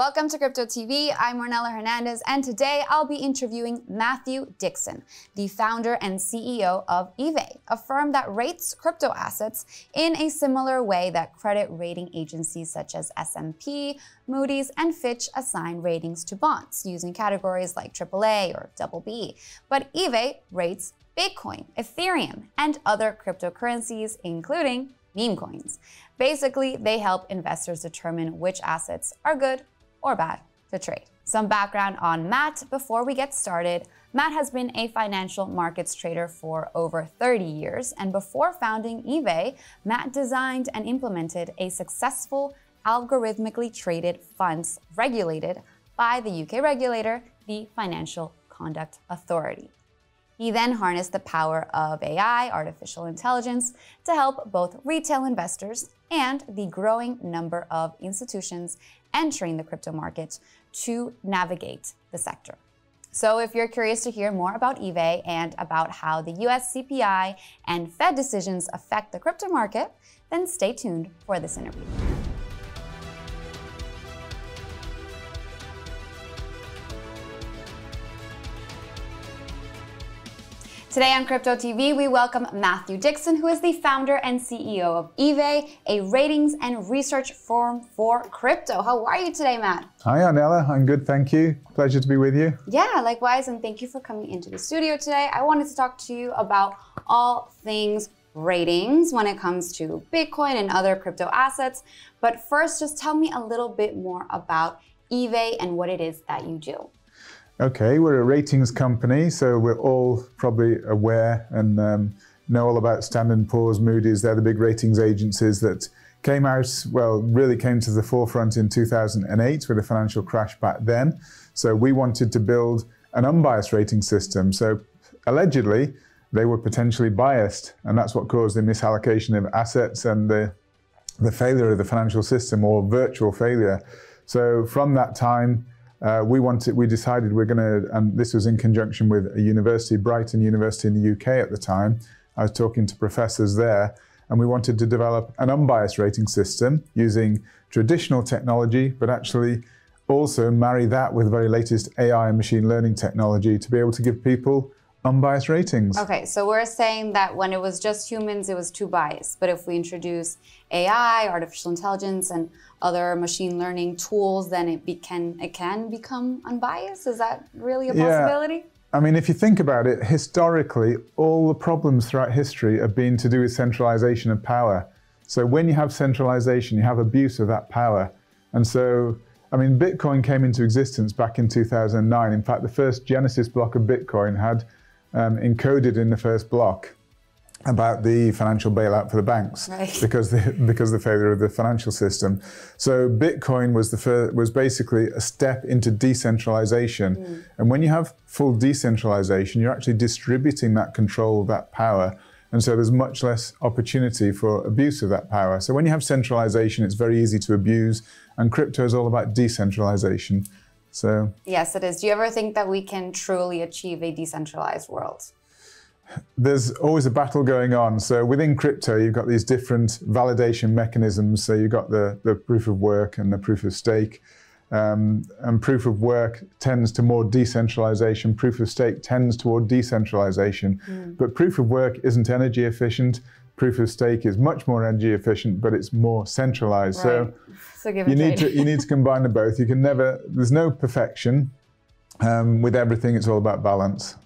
Welcome to CryptoTV. I'm Ornella Hernandez, and today I'll be interviewing Matthew Dixon, the founder and CEO of Evai, a firm that rates crypto assets in a similar way that credit rating agencies such as S&P, Moody's, and Fitch assign ratings to bonds using categories like AAA or BB. But Evai rates Bitcoin, Ethereum, and other cryptocurrencies, including meme coins. Basically, they help investors determine which assets are good or bad to trade. Some background on Matt before we get started. Matt has been a financial markets trader for over 30 years, and before founding Evai, Matt designed and implemented a successful algorithmically traded funds regulated by the UK regulator, the Financial Conduct Authority. He then harnessed the power of AI, artificial intelligence, to help both retail investors and the growing number of institutions entering the crypto market to navigate the sector. So if you're curious to hear more about Evai and about how the US CPI and Fed decisions affect the crypto market, then stay tuned for this interview. Today on CryptoTV, we welcome Matthew Dixon, who is the founder and CEO of Evai, a ratings and research firm for crypto. How are you today, Matt? Hi, Ornella. I'm good, thank you. Pleasure to be with you. Yeah, likewise, and thank you for coming into the studio today. I wanted to talk to you about all things ratings when it comes to Bitcoin and other crypto assets. But first, just tell me a little bit more about Evai and what it is that you do. Okay, we're a ratings company, so we're all probably aware and know all about Standard & Poor's, Moody's. They're the big ratings agencies that came out, well, really came to the forefront in 2008 with the financial crash back then. So we wanted to build an unbiased rating system. So allegedly, they were potentially biased, and that's what caused the misallocation of assets and the failure of the financial system, or virtual failure. So from that time, we decided we're going to, and this was in conjunction with a university, Brighton University in the UK at the time. I was talking to professors there, and we wanted to develop an unbiased rating system using traditional technology, but actually also marry that with the very latest AI and machine learning technology to be able to give people unbiased ratings. Okay, so we're saying that when it was just humans, it was too biased. But if we introduce AI, artificial intelligence, and other machine learning tools, then it can become unbiased? Is that really a possibility? Yeah. I mean, if you think about it, historically, all the problems throughout history have been to do with centralization of power. So when you have centralization, you have abuse of that power. And so, I mean, Bitcoin came into existence back in 2009. In fact, the first Genesis block of Bitcoin had encoded in the first block about the financial bailout for the banks, right, because of the failure of the financial system. So Bitcoin was basically a step into decentralization. And when you have full decentralization, you're actually distributing that control, that power. And so there's much less opportunity for abuse of that power. So when you have centralization, it's very easy to abuse. And crypto is all about decentralization. So yes, it is. Do you ever think that we can truly achieve a decentralized world? There's always a battle going on. So within crypto, you've got these different validation mechanisms. So you've got the proof of work and the proof of stake. And proof of work tends to more decentralization. Proof of stake tends toward decentralization. But proof of work isn't energy efficient. Proof of stake is much more energy efficient, but it's more centralized. Right. So you need to combine the both. You can never, there's no perfection. With everything, it's all about balance.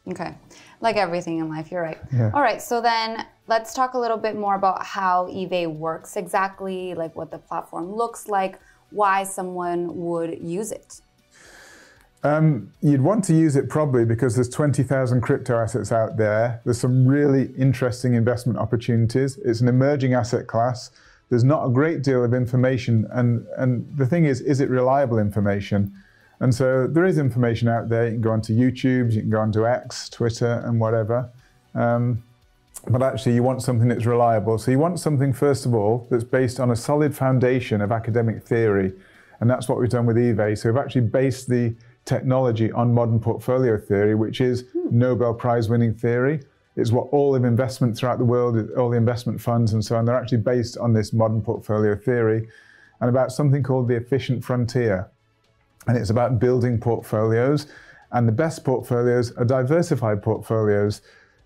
Okay, like everything in life, you're right. Yeah. All right, so then let's talk a little bit more about how Evai works exactly, like what the platform looks like, why someone would use it. You'd want to use it probably because there's 20,000 crypto assets out there. There's some really interesting investment opportunities. It's an emerging asset class. There's not a great deal of information. And the thing is it reliable information? And so there is information out there. You can go onto YouTube, you can go onto X, Twitter, and whatever. But actually you want something that's reliable. So you want something, first of all, that's based on a solid foundation of academic theory. And that's what we've done with Evai. So we've actually based the technology on modern portfolio theory, which is Nobel Prize winning theory. It's what all of investment throughout the world, all the investment funds and so on, they're actually based on this modern portfolio theory and about something called the efficient frontier. and it's about building portfolios. And the best portfolios are diversified portfolios.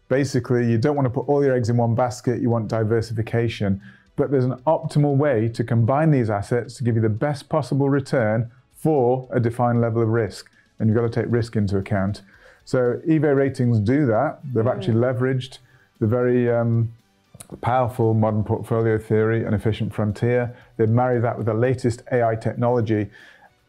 Basically, you don't want to put all your eggs in one basket, you want diversification. But there's an optimal way to combine these assets to give you the best possible return for a defined level of risk. And you've got to take risk into account. So Evai Ratings do that. They've actually leveraged the very powerful modern portfolio theory and efficient frontier. They've married that with the latest AI technology.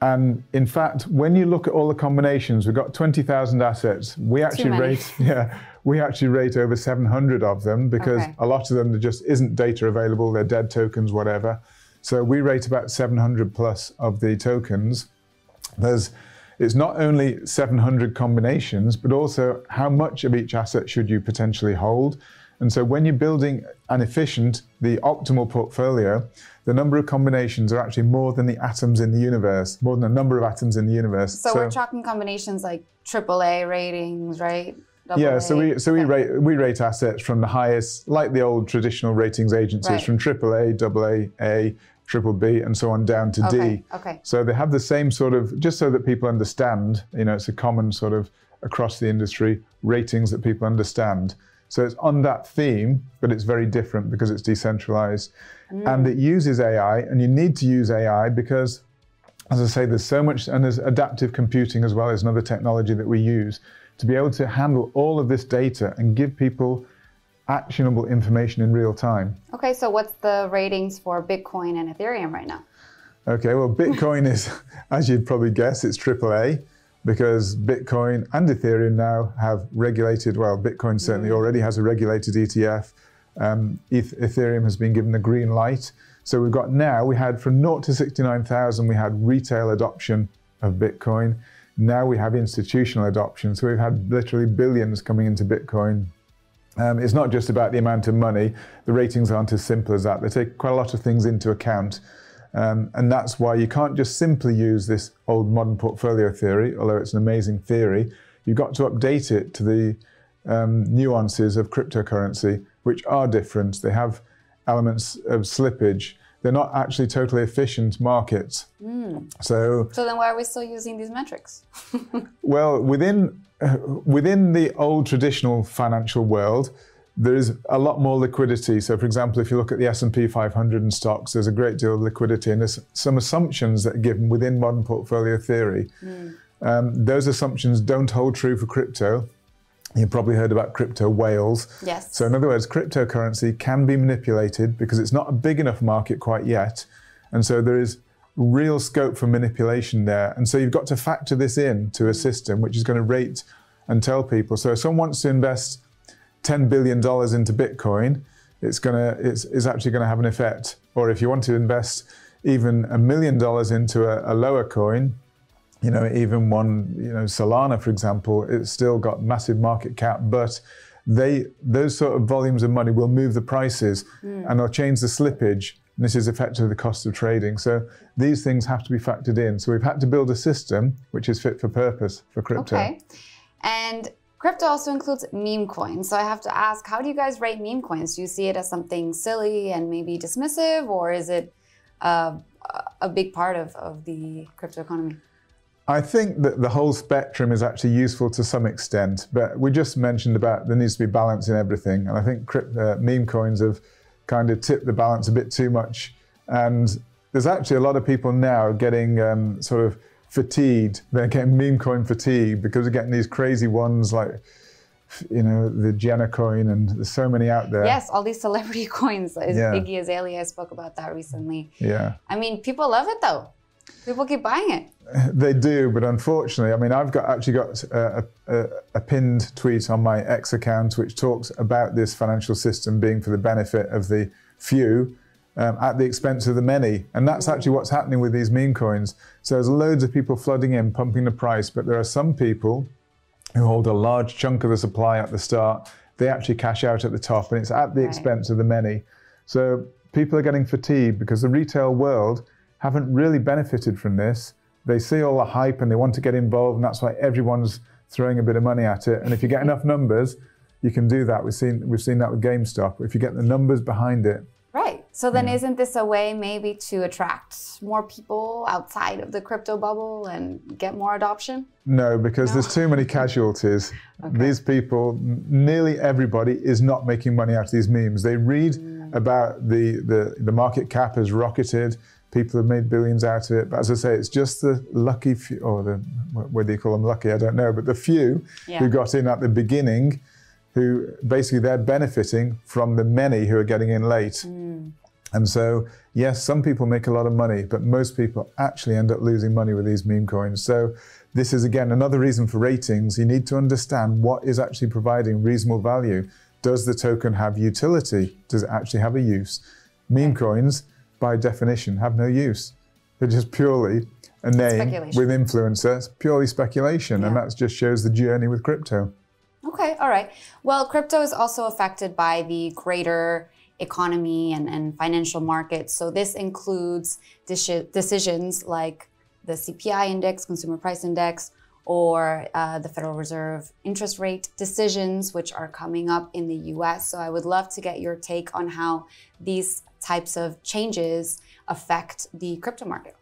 And in fact, when you look at all the combinations, we've got 20,000 assets. We actually rate over 700 of them because a lot of them there just isn't data available. They're dead tokens, whatever. So we rate about 700 plus of the tokens. It's not only 700 combinations, but also how much of each asset should you potentially hold. And so when you're building an efficient, the optimal portfolio, the number of combinations are actually more than the atoms in the universe, more than the number of atoms in the universe. So we're talking combinations like AAA ratings, right? Yeah, so we rate assets from the highest, like the old traditional ratings agencies, from AAA, AA, A, triple B, and so on down to D. So they have the same sort of, just so that people understand, you know, it's a common sort of across the industry, ratings that people understand. So it's on that theme, but it's very different because it's decentralized. And it uses AI, and you need to use AI because, as I say, there's so much, and there's adaptive computing as well as another technology that we use to be able to handle all of this data and give people actionable information in real time. Okay, so what's the ratings for Bitcoin and Ethereum right now? Okay, well, Bitcoin is, as you'd probably guess, it's AAA. Because Bitcoin and Ethereum now have regulated, well, Bitcoin certainly already has a regulated ETF. Ethereum has been given the green light. So we've got now, we had from 0 to 69,000, we had retail adoption of Bitcoin. Now we have institutional adoption. So we've had literally billions coming into Bitcoin. It's not just about the amount of money. The ratings aren't as simple as that. They take quite a lot of things into account. And that's why you can't just simply use this old modern portfolio theory, although it's an amazing theory. You've got to update it to the nuances of cryptocurrency, which are different. They have elements of slippage. They're not actually totally efficient markets. So then why are we still using these metrics? Well, within the old traditional financial world, there is a lot more liquidity. So for example, if you look at the S&P 500 and stocks, there's a great deal of liquidity, and there's some assumptions that are given within modern portfolio theory. Those assumptions don't hold true for crypto. You've probably heard about crypto whales. Yes. So in other words, cryptocurrency can be manipulated because it's not a big enough market quite yet. And so there is real scope for manipulation there. And so you've got to factor this in to a system which is going to rate and tell people. So if someone wants to invest $10 billion into Bitcoin, it's actually going to have an effect. Or if you want to invest even $1 million into a lower coin, you know, even one, you know, Solana, for example, it's still got massive market cap, but those sort of volumes of money will move the prices and they'll change the slippage. And this is effectively the cost of trading. So these things have to be factored in. So we've had to build a system which is fit for purpose for crypto. Okay. And crypto also includes meme coins. So I have to ask, how do you guys rate meme coins? Do you see it as something silly and maybe dismissive, or is it a big part of the crypto economy? I think that the whole spectrum is actually useful to some extent, but we just mentioned about there needs to be balance in everything. And I think meme coins have kind of tipped the balance a bit too much. And there's actually a lot of people now getting sort of fatigued. They're getting meme coin fatigue because they're getting these crazy ones like, you know, the Jenner coin, and there's so many out there. Yes, all these celebrity coins. Iggy Azalea spoke about that recently. Yeah. I mean, people love it though. People keep buying it. They do, but unfortunately, I mean, I've actually got a pinned tweet on my X account which talks about this financial system being for the benefit of the few at the expense of the many. And that's actually what's happening with these meme coins. So there's loads of people flooding in, pumping the price, but there are some people who hold a large chunk of the supply at the start. They actually cash out at the top, and it's at the expense of the many. So people are getting fatigued because the retail world haven't really benefited from this. They see all the hype and they want to get involved, and that's why everyone's throwing a bit of money at it. And if you get enough numbers, you can do that. We've seen that with GameStop. If you get the numbers behind it. Right. So then isn't this a way maybe to attract more people outside of the crypto bubble and get more adoption? No, because there's too many casualties. These people, nearly everybody is not making money out of these memes. They read about the market cap has rocketed, people have made billions out of it. But as I say, it's just the lucky few, or whether you call them lucky, I don't know, but the few who got in at the beginning, who basically they're benefiting from the many who are getting in late. And so, yes, some people make a lot of money, but most people actually end up losing money with these meme coins. So this is, again, another reason for ratings. You need to understand what is actually providing reasonable value. Does the token have utility? Does it actually have a use? Meme coins, by definition, have no use. They're just purely a name with influencers, purely speculation. And that just shows the journey with crypto. Okay, all right. Well, crypto is also affected by the greater economy and financial markets. So this includes decisions like the CPI index, consumer price index, or the Federal Reserve interest rate decisions, which are coming up in the US. So I would love to get your take on how these types of changes affect the crypto market.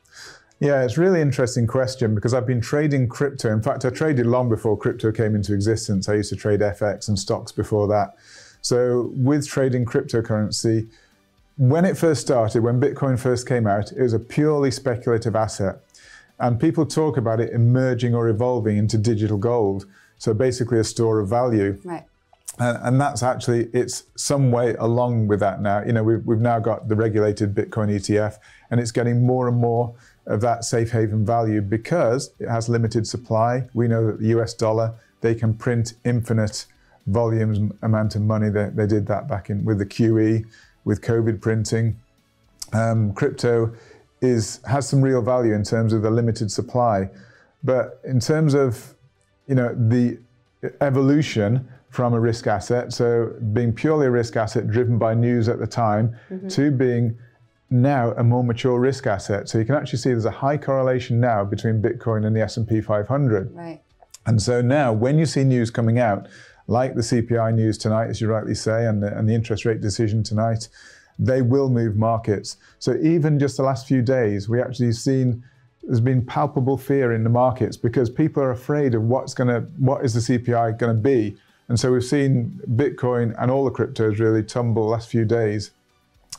Yeah, it's a really interesting question because I've been trading crypto. In fact, I traded long before crypto came into existence. I used to trade FX and stocks before that. So with trading cryptocurrency, when it first started, when Bitcoin first came out, it was a purely speculative asset. And people talk about it emerging or evolving into digital gold. So basically a store of value. Right. And that's actually, it's some way along with that now. You know, we've now got the regulated Bitcoin ETF, and it's getting more and more of that safe haven value because it has limited supply. We know that the US dollar, they can print infinite volumes amount of money. They did that back in with the QE, with COVID printing. Crypto has some real value in terms of the limited supply, but in terms of, you know, the evolution from a risk asset, so being purely a risk asset driven by news at the time, to being now a more mature risk asset. So you can actually see there's a high correlation now between Bitcoin and the S&P 500. Right. And so now when you see news coming out, like the CPI news tonight, as you rightly say, and the interest rate decision tonight, they will move markets. So even just the last few days, we actually seen there's been palpable fear in the markets because people are afraid of what is the CPI going to be. And so we've seen Bitcoin and all the cryptos really tumble the last few days.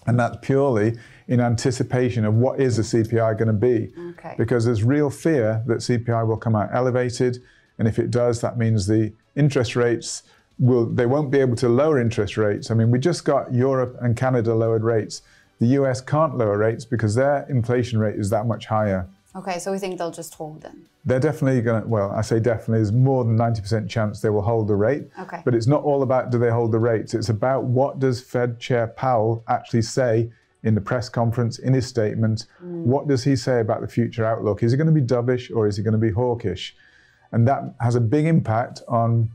And that's purely in anticipation of what is the CPI going to be. Okay. Because there's real fear that CPI will come out elevated. And if it does, that means the interest rates they won't be able to lower interest rates. I mean, we just got Europe and Canada lowered rates. The US can't lower rates because their inflation rate is that much higher. Okay, so we think they'll just hold them. They're definitely going to, well, I say definitely, there's more than 90% chance they will hold the rate. Okay. But it's not all about do they hold the rates. It's about what does Fed Chair Powell actually say in the press conference, in his statement. What does he say about the future outlook? Is he going to be dovish or is he going to be hawkish? And that has a big impact on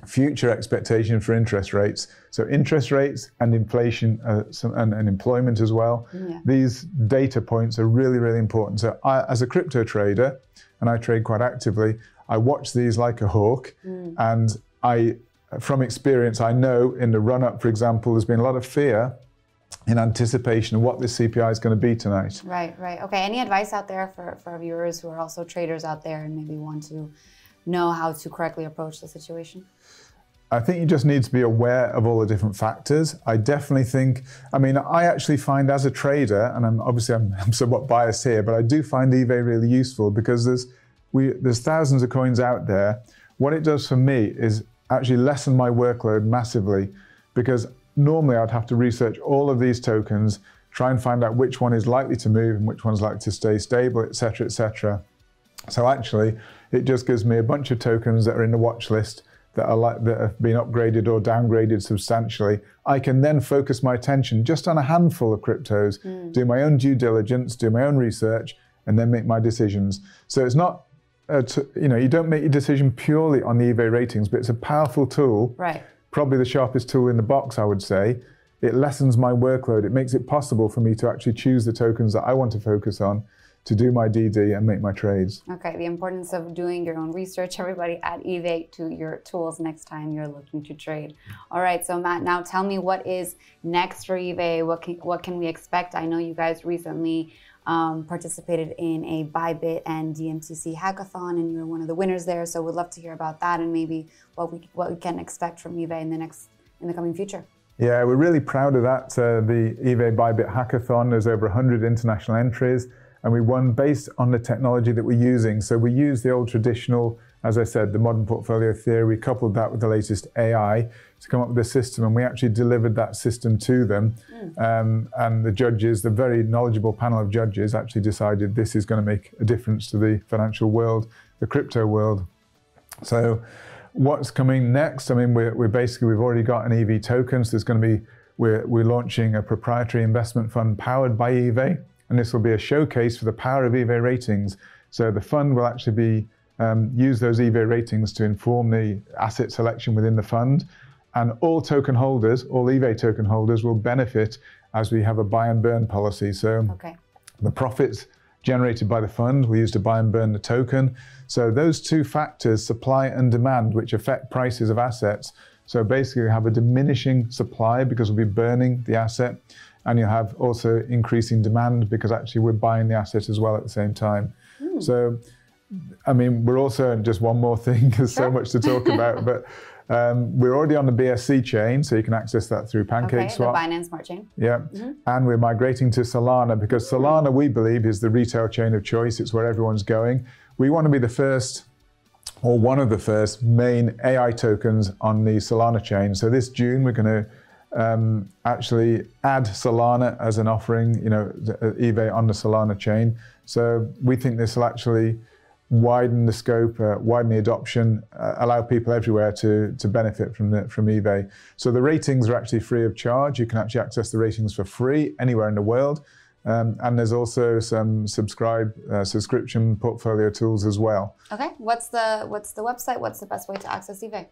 future expectation for interest rates. So interest rates and inflation and employment as well. Yeah. These data points are really, really important. So as a crypto trader, and I trade quite actively, I watch these like a hawk. And from experience, I know in the run up, for example, there's been a lot of fear in anticipation of what this CPI is going to be tonight. Right, right. Okay, any advice out there for our viewers who are also traders out there and maybe want to know how to correctly approach the situation? I think you just need to be aware of all the different factors. I definitely think, I mean, I actually find as a trader, and I'm somewhat biased here, but I do find Evai really useful because there's thousands of coins out there. What it does for me is actually lessen my workload massively because normally I'd have to research all of these tokens, try and find out which one is likely to move and which one's likely to stay stable, et cetera, et cetera. So actually, it just gives me a bunch of tokens that are in the watch list that have been upgraded or downgraded substantially. I can then focus my attention just on a handful of cryptos, do my own due diligence, do my own research, and then make my decisions. So it's not, you don't make your decision purely on the Evai ratings, but it's a powerful tool. Right. Probably the sharpest tool in the box, I would say. It lessens my workload. It makes it possible for me to actually choose the tokens that I want to focus on, to do my DD and make my trades. Okay, the importance of doing your own research, everybody, add Evai to your tools next time you're looking to trade. All right, so Matt, now tell me what is next for Evai. What can we expect? I know you guys recently participated in a Bybit and DMCC hackathon, and you're one of the winners there. So we'd love to hear about that and maybe what we can expect from Evai in the coming future. Yeah, we're really proud of that. The Evai Bybit hackathon, there's over 100 international entries, and we won based on the technology that we're using. So we use the old traditional, as I said, the modern portfolio theory. We coupled that with the latest AI to come up with a system, and we actually delivered that system to them. And the judges, the very knowledgeable panel of judges, actually decided this is going to make a difference to the financial world, the crypto world. So what's coming next? I mean, we've already got an EV token. So there's going to be, we're launching a proprietary investment fund powered by Evai, and this will be a showcase for the power of Evai ratings. So the fund will actually be use those Evai ratings to inform the asset selection within the fund, and all token holders, all Evai token holders, will benefit as we have a buy and burn policy. So the profits generated by the fund we use to buy and burn the token. So those two factors, supply and demand, which affect prices of assets. So basically you have a diminishing supply because we'll be burning the asset, and you have also increasing demand because actually we're buying the asset as well at the same time. So, I mean, we're also, just one more thing, there's so much to talk about, but we're already on the BSC chain, so you can access that through PancakeSwap. The Binance Smart Chain. Yeah, and we're migrating to Solana because Solana, we believe, is the retail chain of choice. It's where everyone's going. We want to be the first, or one of the first, main AI tokens on the Solana chain. So this June, we're going to actually add Solana as an offering, Evai on the Solana chain. So we think this will actually widen the scope, widen the adoption, allow people everywhere to benefit from Evai. So the ratings are actually free of charge. You can actually access the ratings for free anywhere in the world. And there's also some subscription portfolio tools as well. Okay, what's the website? What's the best way to access Evai?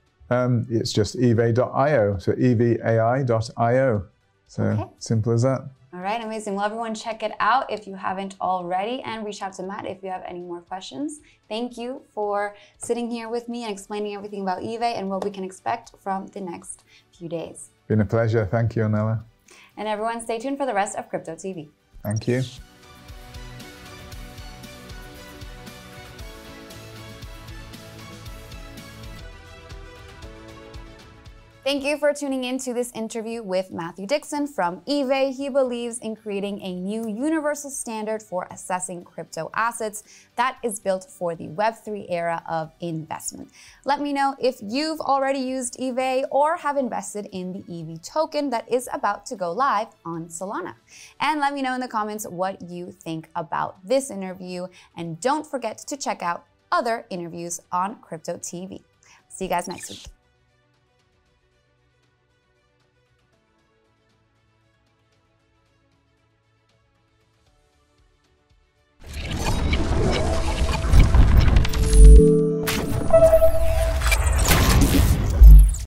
It's just evai.io, so evai.io. So simple as that. All right, amazing. Well, everyone check it out if you haven't already, and reach out to Matt if you have any more questions. Thank you for sitting here with me and explaining everything about Evai and what we can expect from the next few days. Been a pleasure. Thank you, Ornella. And everyone, stay tuned for the rest of CryptoTV. Thank you. Thank you for tuning in to this interview with Matthew Dixon from Evai. He believes in creating a new universal standard for assessing crypto assets that is built for the Web3 era of investment. Let me know if you've already used Evai or have invested in the EV token that is about to go live on Solana. And let me know in the comments what you think about this interview. And don't forget to check out other interviews on CryptoTV. See you guys next week.